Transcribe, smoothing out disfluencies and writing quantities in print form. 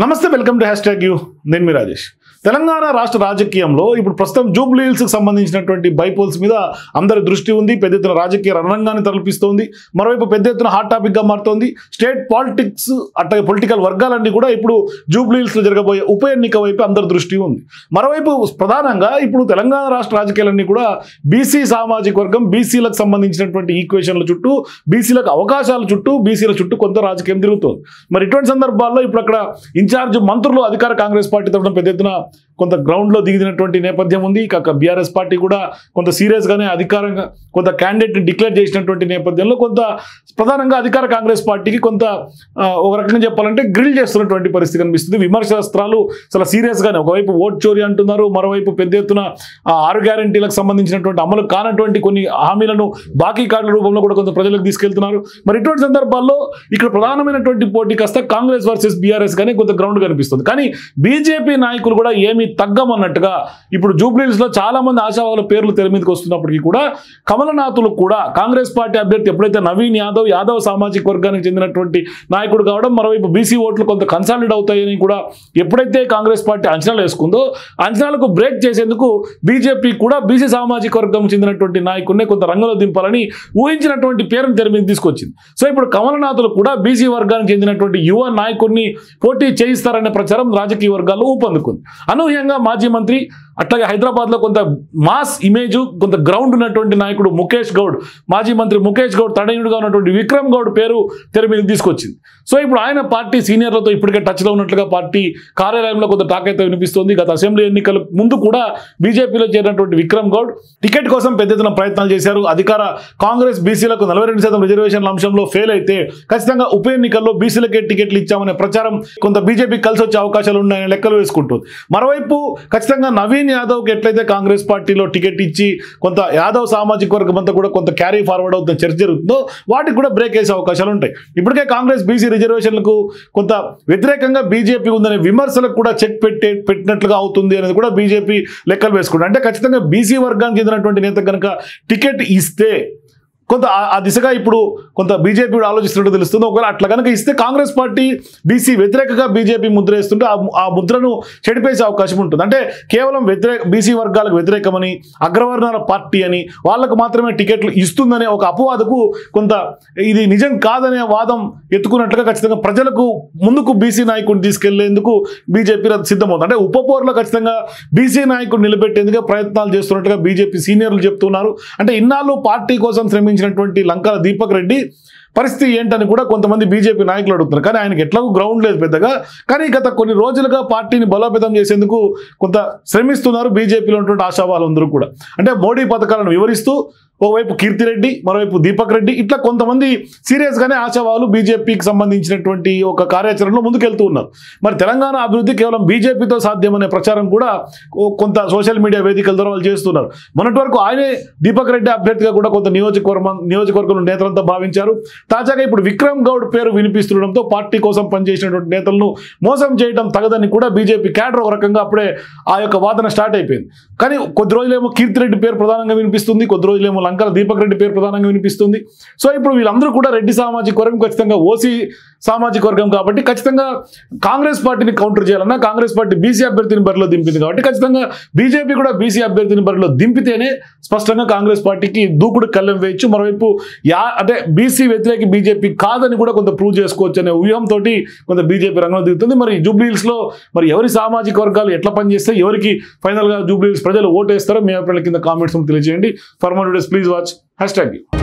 నమస్తే welcome to #you నేను మీ రాజేష్. తెలంగాణ రాష్ట్ర రాజకీయంలో ఇప్పుడు ప్రస్తుతం జూబ్లీ హిల్స్కి సంబంధించినటువంటి బైపోల్స్ మీద అందరి దృష్టి ఉంది. పెద్ద ఎత్తున రాజకీయ రణరంగాన్ని తలపిస్తోంది. మరోవైపు పెద్ద ఎత్తున హాట్ టాపిక్గా మారుతోంది. స్టేట్ పాలిటిక్స్ అట్లా పొలిటికల్ వర్గాలన్నీ కూడా ఇప్పుడు జూబ్లీ హిల్స్లో జరగబోయే ఉప ఎన్నిక వైపు అందరి దృష్టి ఉంది. మరోవైపు ప్రధానంగా ఇప్పుడు తెలంగాణ రాష్ట్ర రాజకీయాలన్నీ కూడా బీసీ సామాజిక వర్గం, బీసీలకు సంబంధించినటువంటి ఈక్వేషన్ల చుట్టూ, బీసీలకు అవకాశాల చుట్టూ, బీసీల చుట్టూ కొంత రాజకీయం తిరుగుతోంది. మరి ఇటువంటి సందర్భాల్లో ఇప్పుడు అక్కడ ఇన్ఛార్జ్ మంత్రులు అధికార కాంగ్రెస్ పార్టీ తరఫున పెద్ద ఎత్తున కొంత గ్రౌండ్లో దిగినటువంటి నేపథ్యం ఉంది. ఇక బీఆర్ఎస్ పార్టీ కూడా కొంత సీరియస్గానే అధికారంగా కొంత క్యాండిడేట్ని డిక్లేర్ చేసినటువంటి నేపథ్యంలో కొంత ప్రధానంగా అధికార కాంగ్రెస్ పార్టీకి కొంత ఒక రకంగా చెప్పాలంటే గ్రిల్ చేస్తున్నటువంటి పరిస్థితి కనిపిస్తుంది. విమర్శనాస్త్రాలు చాలా సీరియస్గానే, ఒకవైపు ఓట్ చోరీ అంటున్నారు, మరోవైపు పెద్ద ఎత్తున 6 గ్యారంటీలకు సంబంధించినటువంటి అమలు కానటువంటి కొన్ని హామీలను బాకీ కార్డుల రూపంలో కూడా కొంత ప్రజలకు తీసుకెళ్తున్నారు. మరి ఇటువంటి సందర్భాల్లో ఇక్కడ ప్రధానమైనటువంటి పోటీ కాస్త కాంగ్రెస్ వర్సెస్ బీఆర్ఎస్ గానే కొంత గ్రౌండ్ కనిపిస్తుంది. కానీ బీజేపీ నాయకులు కూడా ఏమీ తగ్గమన్నట్టుగా ఇప్పుడు జూబ్లీ హిల్స్లో చాలా మంది ఆశావాహుల పేర్లు తెర మీదకి వస్తున్నప్పటికీ కూడా కమలనాథులు కూడా కాంగ్రెస్ పార్టీ అభ్యర్థి ఎప్పుడైతే నవీన్ యాదవ్ సామాజిక వర్గానికి చెందినటువంటి నాయకుడు కావడం, మరోవైపు బీసీ ఓట్లు కొంత కన్సాలిడేట్ అవుతాయని కూడా ఎప్పుడైతే కాంగ్రెస్ పార్టీ అంచనాలు వేసుకుందో అంచనాలకు బ్రేక్ చేసేందుకు బీజేపీ కూడా బీసీ సామాజిక వర్గం చెందినటువంటి నాయకుడిని కొంత రంగంలో దింపాలని ఊహించినటువంటి పేరును తెర మీద తీసుకొచ్చింది. సో ఇప్పుడు కమలనాథులు కూడా బీసీ వర్గానికి చెందినటువంటి యువ నాయకుడిని పోటీ చేయిస్తారనే ప్రచారం రాజకీయ వర్గాల్లో ఊపందుకుంది. అనూహ్యంగా మాజీ మంత్రి, అట్లాగే హైదరాబాద్లో కొంత మాస్ ఇమేజ్, కొంత గ్రౌండ్ ఉన్నటువంటి నాయకుడు ముఖేష్ గౌడ్, మాజీ మంత్రి ముఖేష్ గౌడ్ తనయుడుగా ఉన్నటువంటి విక్రమ్ గౌడ్ పేరు తెర మీద తీసుకొచ్చింది. సో ఇప్పుడు ఆయన పార్టీ సీనియర్లతో ఇప్పటికే టచ్లో ఉన్నట్లుగా పార్టీ కార్యాలయంలో కొంత టాక్ అయితే వినిపిస్తోంది. గత అసెంబ్లీ ఎన్నికల ముందు కూడా బీజేపీలో చేరినటువంటి విక్రమ్ గౌడ్ టికెట్ కోసం పెద్ద ఎత్తున ప్రయత్నాలు చేశారు. అధికార కాంగ్రెస్ బీసీలకు 42% రిజర్వేషన్ల అంశంలో ఫెయిల్ అయితే ఖచ్చితంగా ఉప ఎన్నికల్లో బీసీలకే టికెట్లు ఇచ్చామనే ప్రచారం కొంత బీజేపీకి కలిసి వచ్చే అవకాశాలు ఉన్నాయని లెక్కలు వేసుకుంటుంది. మరోవైపు ఖచ్చితంగా నవీన్ యాదవ్కి ఎట్లయితే కాంగ్రెస్ పార్టీలో టికెట్ ఇచ్చి కొంత యాదవ్ సామాజిక వర్గం అంతా కూడా కొంత క్యారీ ఫార్వర్డ్ అవుతున్న చర్చ జరుగుతుందో వాటికి కూడా బ్రేక్ వేసే అవకాశాలు ఉంటాయి. ఇప్పటికే కాంగ్రెస్ బీసీ రిజర్వేషన్లకు కొంత వ్యతిరేకంగా బీజేపీ ఉందనే విమర్శలకు కూడా చెక్ పెట్టినట్లుగా అవుతుంది అనేది కూడా బీజేపీ లెక్కలు వేసుకుంటారు. అంటే ఖచ్చితంగా బీసీ వర్గానికి చెందినటువంటి నేత కనుక టికెట్ ఇస్తే కొంత ఆ దిశగా ఇప్పుడు కొంత బీజేపీ ఆలోచిస్తున్నట్టు తెలుస్తుంది. ఒకవేళ అట్లా కనుక ఇస్తే కాంగ్రెస్ పార్టీ బీసీ వ్యతిరేకంగా బీజేపీ ముద్ర వేస్తుంటే ఆ ముద్రను చెడిపేసే అవకాశం ఉంటుంది. అంటే కేవలం బీసీ వర్గాలకు వ్యతిరేకమని, అగ్రవర్ణాల పార్టీ అని, వాళ్ళకు మాత్రమే టికెట్లు ఇస్తుందనే ఒక అపవాదకు కొంత ఇది నిజం కాదనే వాదం ఎత్తుకున్నట్లుగా ఖచ్చితంగా ప్రజలకు ముందుకు బీసీ నాయకుడిని తీసుకెళ్లేందుకు బీజేపీ సిద్ధమవుతుంది. అంటే ఉప పోరులో ఖచ్చితంగా బీసీ నాయకుడు నిలబెట్టేందుకు ప్రయత్నాలు చేస్తున్నట్టుగా బీజేపీ సీనియర్లు చెప్తున్నారు. అంటే ఇన్నాళ్ళు పార్టీ కోసం శ్రమించినటువంటి లంకాల దీపక్ రెడ్డి పరిస్థితి ఏంటని కూడా కొంతమంది బీజేపీ నాయకులు అడుగుతున్నారు. కానీ ఆయనకి ఎట్లాగూ గ్రౌండ్ లేదు పెద్దగా. కానీ గత కొన్ని రోజులుగా పార్టీని బలోపేతం చేసేందుకు కొంత శ్రమిస్తున్నారు బీజేపీలో ఉన్నటువంటి ఆశావాహులందరూ కూడా. అంటే మోడీ పథకాలను వివరిస్తూ ఒకవైపు కీర్తిరెడ్డి, మరోవైపు దీపక్ రెడ్డి, ఇట్లా కొంతమంది సీరియస్గానే ఆశావాహులు బీజేపీకి సంబంధించినటువంటి ఒక కార్యాచరణలో ముందుకెళ్తూ ఉన్నారు. మరి తెలంగాణ అభివృద్ధి కేవలం బీజేపీతో సాధ్యమనే ప్రచారం కూడా కొంత సోషల్ మీడియా వేదికల ద్వారా వాళ్ళు చేస్తున్నారు. మొన్నటి వరకు ఆయనే దీపక్ రెడ్డి అభ్యర్థిగా కూడా కొంత నియోజకవర్గంలో నేతలంతా భావించారు. తాజాగా ఇప్పుడు విక్రమ్ గౌడ్ పేరు వినిపిస్తుండడంతో పార్టీ కోసం పనిచేసినటువంటి నేతలను మోసం చేయడం తగదని కూడా బీజేపీ క్యాడర్ ఒక రకంగా అప్పుడే ఆ యొక్క వాదన స్టార్ట్ అయిపోయింది. కానీ కొద్ది రోజులేమో కీర్తిరెడ్డి పేరు ప్రధానంగా వినిపిస్తుంది, కొద్ది రోజులేమో లంకల దీపక్ రెడ్డి పేరు ప్రధానంగా వినిపిస్తుంది. సో ఇప్పుడు వీళ్ళందరూ కూడా రెడ్డి సామాజిక వర్గం, ఖచ్చితంగా ఓసీ సామాజిక వర్గం కాబట్టి ఖచ్చితంగా కాంగ్రెస్ పార్టీని కౌంటర్ చేయాలన్నా కాంగ్రెస్ పార్టీ బీసీ అభ్యర్థిని బరిలో దింపింది కాబట్టి ఖచ్చితంగా బీజేపీ కూడా బీసీ అభ్యర్థిని బరిలో దింపితేనే స్పష్టంగా కాంగ్రెస్ పార్టీకి దూకుడు కళ్ళెం వేయచ్చు. మరోవైపు అంటే బీసీ వ్యతిరేక బీజేపీ కాదని కూడా కొంత ప్రూవ్ చేసుకోవచ్చు అనే వ్యూహంతో కొంత బీజేపీ రంగంలో దిగుతుంది. మరి జూబ్లీ హిల్స్లో మరి ఎవరి సామాజిక వర్గాలు ఎట్లా పనిచేస్తే, ఎవరికి ఫైనల్గా జూబ్లీ హిల్స్ ప్రజలు ఓటేస్తారో మీ అభిప్రాయాల కింద కామెంట్స్ తెలియజేయండి. For more videos please watch #.